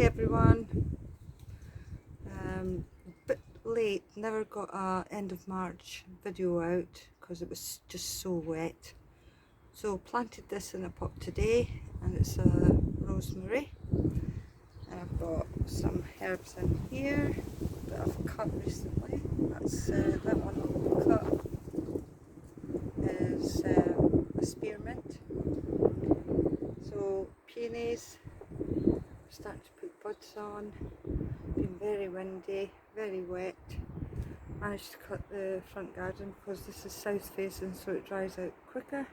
everyone. Bit late, never got a end of March video out because it was just so wet. So planted this in a pot today, and it's a rosemary. And I've got some herbs in here that I've cut recently. That's that one cut is a spearmint. So peonies, starting to put buds on. Been very windy, very wet. Managed to cut the front garden because this is south facing, so it dries out quicker.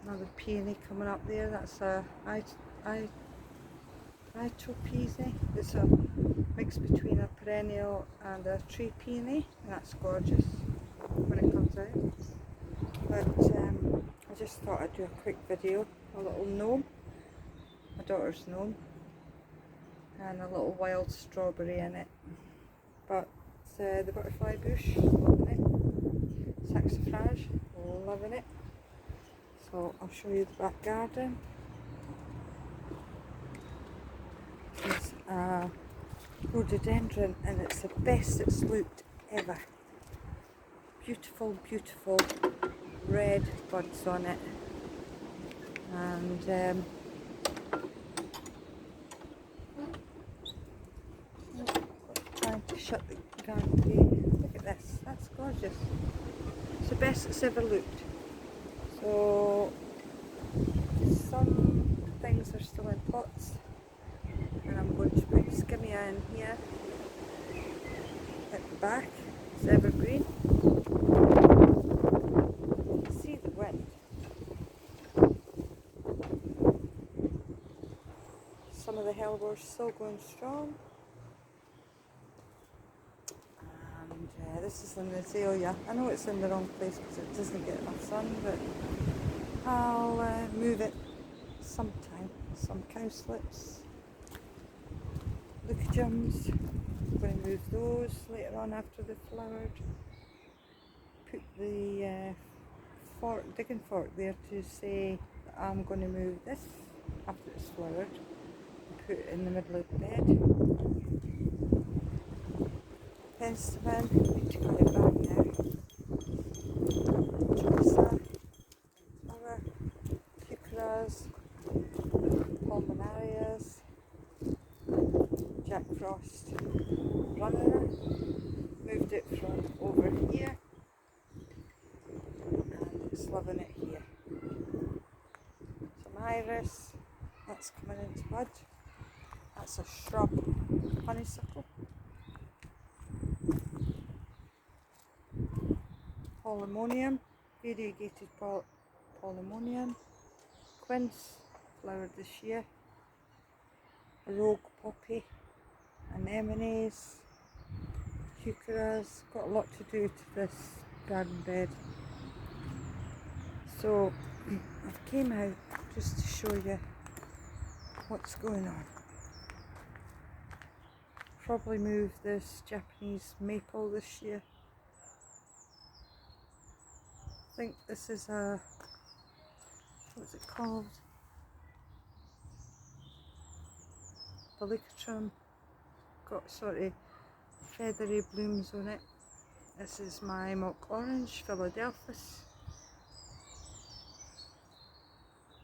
Another peony coming up there. That's a Itopeasy. It's a mix between a perennial and a tree peony, and that's gorgeous when it comes out. But I just thought I'd do a quick video. A little gnome, my daughter's gnome, and a little wild strawberry in it. But the butterfly bush, loving it. Saxifrage, loving it. So I'll show you the back garden. It's a rhododendron, and it's the best it's looked ever. Beautiful, beautiful red buds on it. And trying to shut the garden gate. Look at this, that's gorgeous. It's the best it's ever looked. So some things are still in pots, and I'm going to put skimmia in here at the back. It's evergreen. You can see the wind. Some of the hellebores still going strong. And this is an azalea. I know it's in the wrong place because it doesn't get enough sun, but I'll move it sometime. Some cowslips, leucogyms. I'm going to move those later on after they've flowered. Put the digging fork there to say that I'm going to move this after it's flowered. Put it in the middle of the bed. Penstemon, need to cut it back now. Chosa, flower, Eucharas, Pulmonarias, Jack Frost runner. Moved it from over here, and it's loving it here. Some iris, that's coming into bud. That's a shrub honeysuckle. Polemonium, variegated polemonium. Quince, flowered this year. A rogue poppy. Anemones. Eucharas. Got a lot to do to this garden bed. So I came out just to show you what's going on. Probably move this Japanese maple this year. I think this is a, what's it called? Polycatrum. Got sort of feathery blooms on it. This is my mock orange, Philadelphus.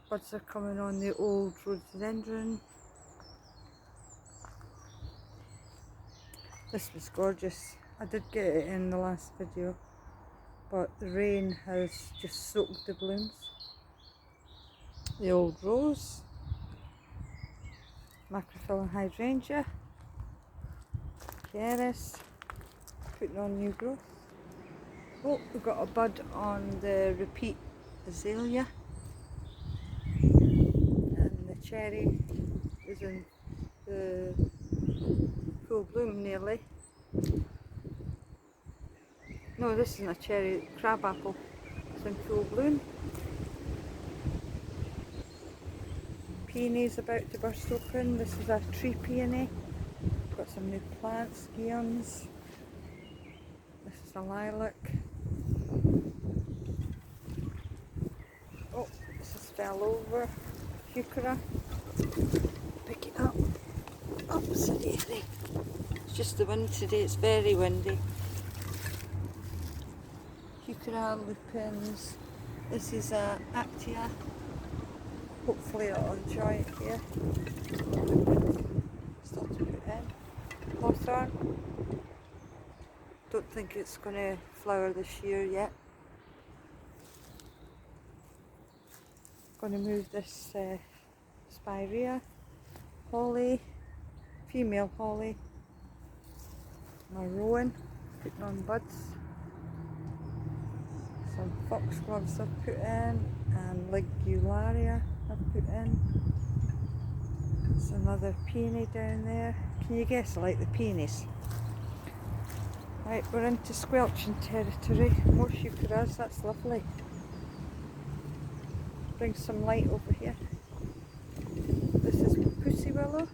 Buds are coming on the old rhododendron. This was gorgeous. I did get it in the last video, but the rain has just soaked the blooms. The old rose, Macrophylla hydrangea, Keris, putting on new growth. Oh, we've got a bud on the repeat azalea, and the cherry is in the full bloom nearly. No, this isn't a cherry, crabapple. It's in full bloom. Peonies about to burst open. This is a tree peony. Got some new plants, geons. This is a lilac. Oh, this has fell over. Heuchera. Pick it up. opposite area. It's just the wind today, it's very windy. Heuchera lupins. This is Actia. Hopefully I'll enjoy it here. Still to put in. Hawthorn. Don't think it's going to flower this year yet. Going to move this spirea. Holly. Female holly. My rowan. Putting on buds. Some foxgloves I've put in, and ligularia I've put in. There's another peony down there. Can you guess I like the peonies? Right, we're into squelching territory. More heucheras, that's lovely. Bring some light over here. This is pussy willow.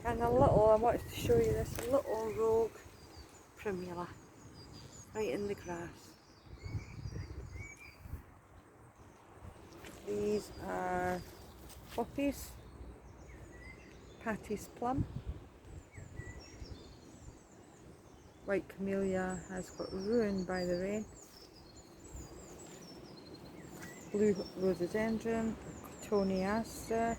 And a little, I wanted to show you this, a little rogue primula. Right in the grass. These are poppies, Patty's plum. White camellia has got ruined by the rain. Blue rhododendron, cotoneaster.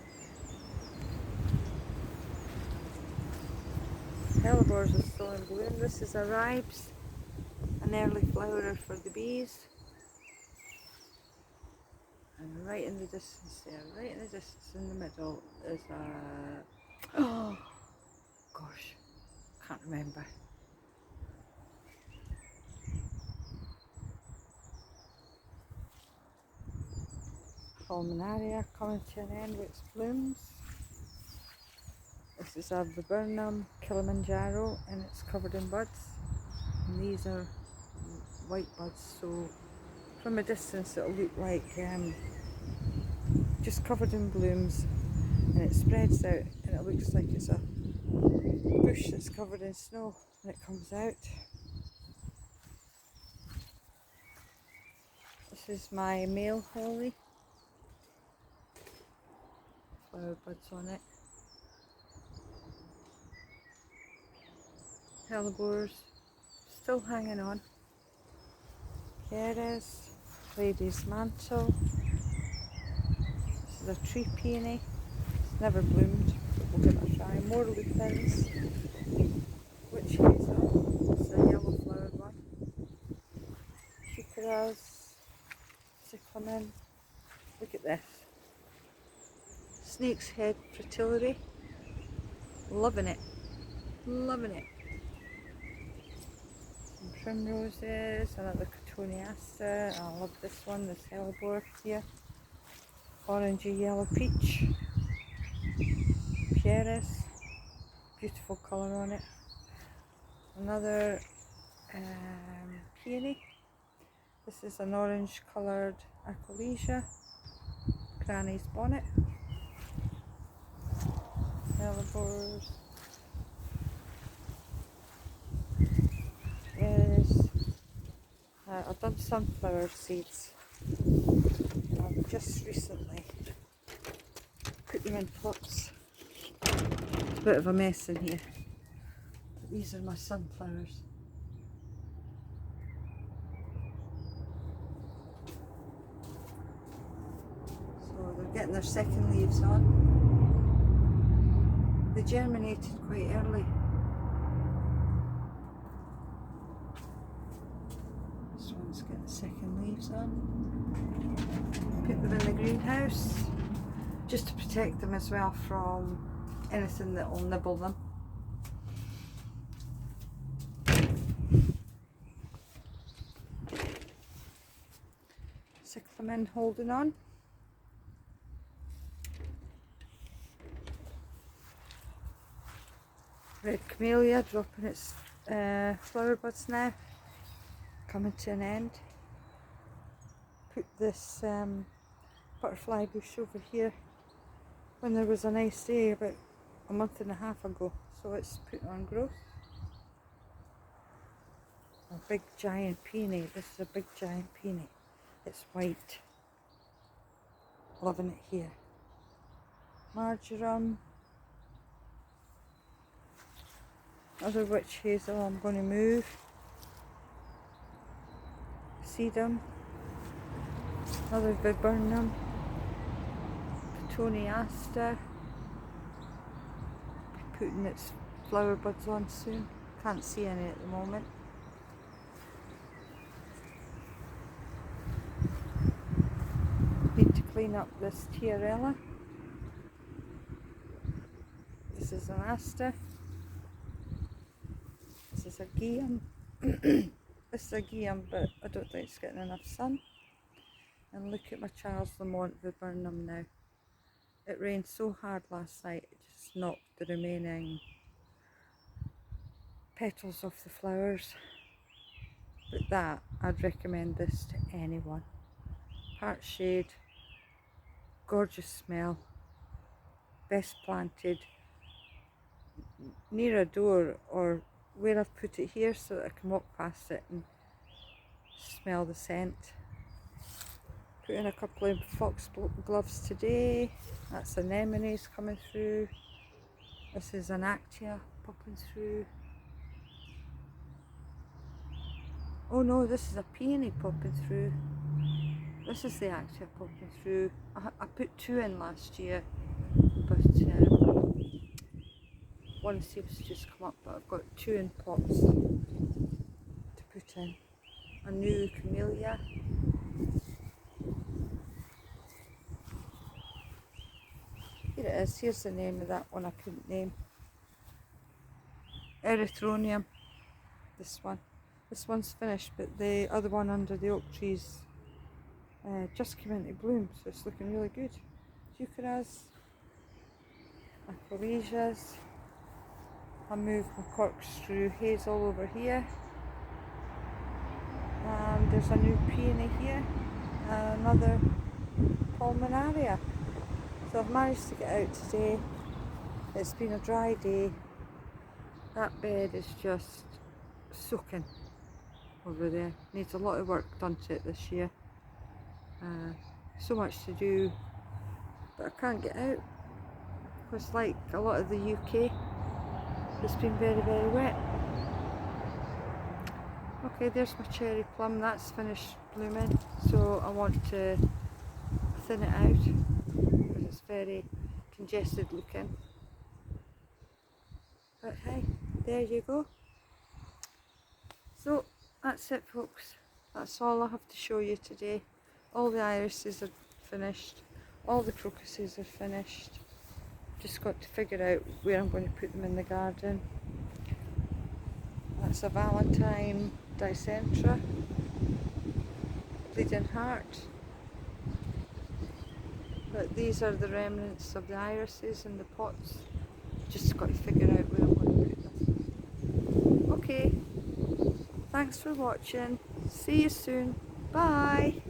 Hellebores are still in bloom. This is a ribes, an early flowerer for the bees. And right in the distance there, right in the distance in the middle is a, oh gosh, can't remember. Pulmonaria coming to an end with its blooms. This is a viburnum Kilimanjaro and it's covered in buds. And these are white buds, so from a distance it'll look like just covered in blooms, and it spreads out and it looks like it's a bush that's covered in snow when it comes out. This is my male holly. Flower buds on it. Hellebores still hanging on. Keres, lady's mantle. This is a tree peony. It's never bloomed, but we'll give it a try. More lupins. Witch hazel. This is a yellow flowered one. Heucheras, cyclamen. Look at this. Snake's head fritillary. Loving it. Loving it. Some primroses, another cotoneaster. I love this one, this hellebore here. Orangey yellow peach. Pieris. Beautiful colour on it. Another peony. This is an orange coloured Aquilegia. Granny's bonnet. Hellebores. I've done sunflower seeds. I've just recently put them in pots. It's a bit of a mess in here. But these are my sunflowers. So they're getting their second leaves on. They germinated quite early. This one's getting second leaves on. Put them in the greenhouse just to protect them as well from anything that will nibble them. Cyclamen holding on. Red camellia dropping its flower buds now, coming to an end. Put this butterfly bush over here when there was a nice day about a month and a half ago, so it's put on growth. A big giant peony. This is a big giant peony. It's white. Loving it here. Marjoram. Other witch hazel I'm going to move. Sedum. Another viburnum. Petuniaster. Putting its flower buds on soon. Can't see any at the moment. Need to clean up this tiarella. This is an aster. This is a geum. This is a geum, but I don't think it's getting enough sun. And look at my Charles Lamont viburnum now. It rained so hard last night, it just knocked the remaining petals off the flowers. But that, I'd recommend this to anyone. Part shade, gorgeous smell, best planted near a door or where I've put it here so that I can walk past it and smell the scent. Put in a couple of foxgloves today. That's anemones coming through. This is an actia popping through. Oh no, this is a peony popping through. This is the actia popping through. I put 2 in last year, but one seems to just come up, but I've got 2 in pots to put in. A new camellia. Here it is, here's the name of that one I couldn't name. Erythronium, this one. This one's finished, but the other one under the oak trees just came into bloom, so it's looking really good. Eucharas, Acorasias. I moved my corkscrew hazel over here. And there's a new peony here, another pulmonaria. So I've managed to get out today. It's been a dry day. That bed is just soaking over there. Needs a lot of work done to it this year. So much to do, but I can't get out. It's like a lot of the UK. It's been very, very wet. Okay, there's my cherry plum. That's finished blooming. So I want to thin it out because it's very congested looking. But hey, there you go. So that's it, folks. That's all I have to show you today. All the irises are finished. All the crocuses are finished. Just got to figure out where I'm going to put them in the garden. That's a Valentine Dicentra. Bleeding Heart. But these are the remnants of the irises in the pots. Just got to figure out where I'm going to put them. Okay, thanks for watching. See you soon. Bye.